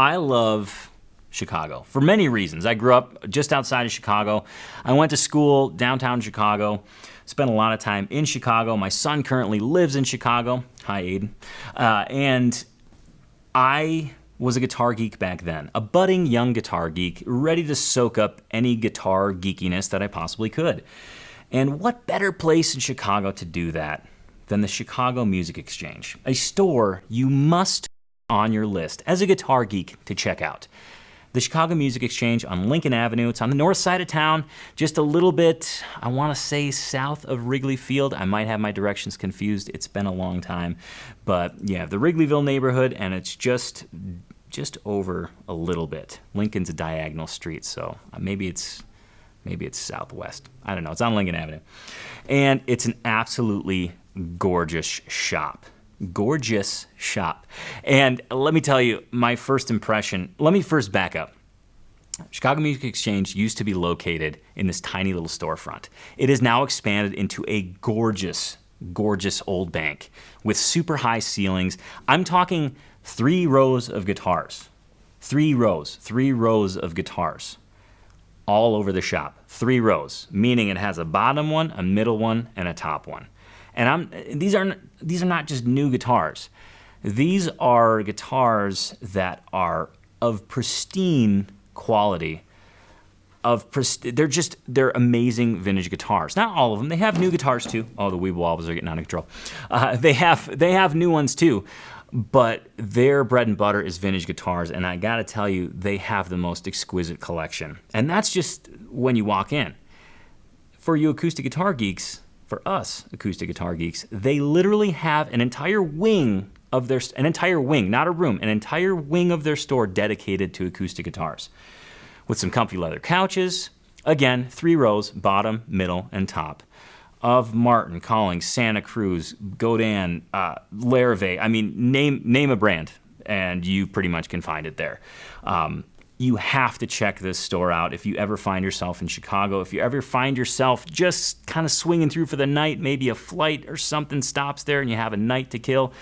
I love Chicago for many reasons. I grew up just outside of Chicago. I went to school downtown Chicago, spent a lot of time in Chicago. My son currently lives in Chicago. Hi, Ayden. And I was a guitar geek back then, a budding young guitar geek, ready to soak up any guitar geekiness that I possibly could. And what better place in Chicago to do that than the Chicago Music Exchange, a store you must on your list as a guitar geek to check out. The Chicago Music Exchange on Lincoln Avenue. It's on the north side of town, just a little bit, I want to say south of Wrigley Field. I might have my directions confused. It's been a long time. But yeah, the Wrigleyville neighborhood, and it's just over a little bit. Lincoln's a diagonal street, so maybe it's southwest. I don't know. It's on Lincoln Avenue. And it's an absolutely gorgeous shop. Gorgeous shop. And let me tell you, my first impression, let me first back up. Chicago Music Exchange used to be located in this tiny little storefront. It is now expanded into a gorgeous, gorgeous old bank with super high ceilings. I'm talking 3 rows of guitars. 3 rows of guitars all over the shop. 3 rows, meaning it has a bottom one, a middle one, and a top one. And these are not just new guitars. These are guitars that are of pristine quality. They're amazing vintage guitars. Not all of them. They have new guitars too. Oh, the weeble wobbles are getting out of control. They have new ones too. But their bread and butter is vintage guitars, and I gotta tell you, they have the most exquisite collection. And that's just when you walk in. For you acoustic guitar geeks, for us acoustic guitar geeks, they literally have an entire wing of their, not a room, an entire wing of their store dedicated to acoustic guitars. With some comfy leather couches, again, 3 rows, bottom, middle, and top, of Martin, Collings, Santa Cruz, Godin, Larrivee. I mean, name a brand, and you pretty much can find it there. You have to check this store out if you ever find yourself in Chicago. If you ever find yourself just kind of swinging through for the night, maybe a flight or something stops there and you have a night to kill,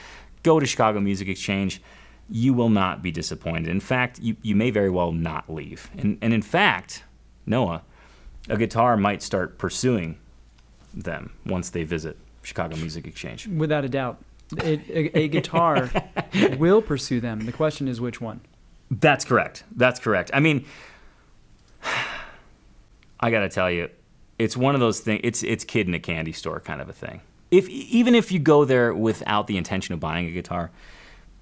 go to Chicago Music Exchange. You will not be disappointed. In fact, you may very well not leave. And in fact, Noah, a guitar might start pursuing them once they visit Chicago Music Exchange. Without a doubt. A guitar will pursue them. The question is which one. That's correct. I mean, I got to tell you, it's one of those things, it's kid in a candy store kind of a thing. Even if you go there without the intention of buying a guitar,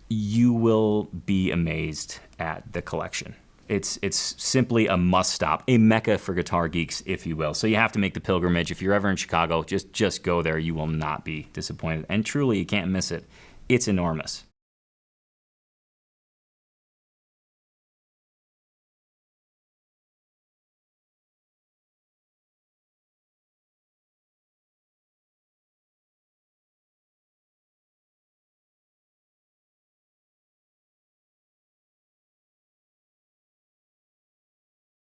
you will be amazed at the collection. It's simply a must stop, a mecca for guitar geeks, if you will. So you have to make the pilgrimage. If you're ever in Chicago, just go there. You will not be disappointed. And truly, you can't miss it. It's enormous.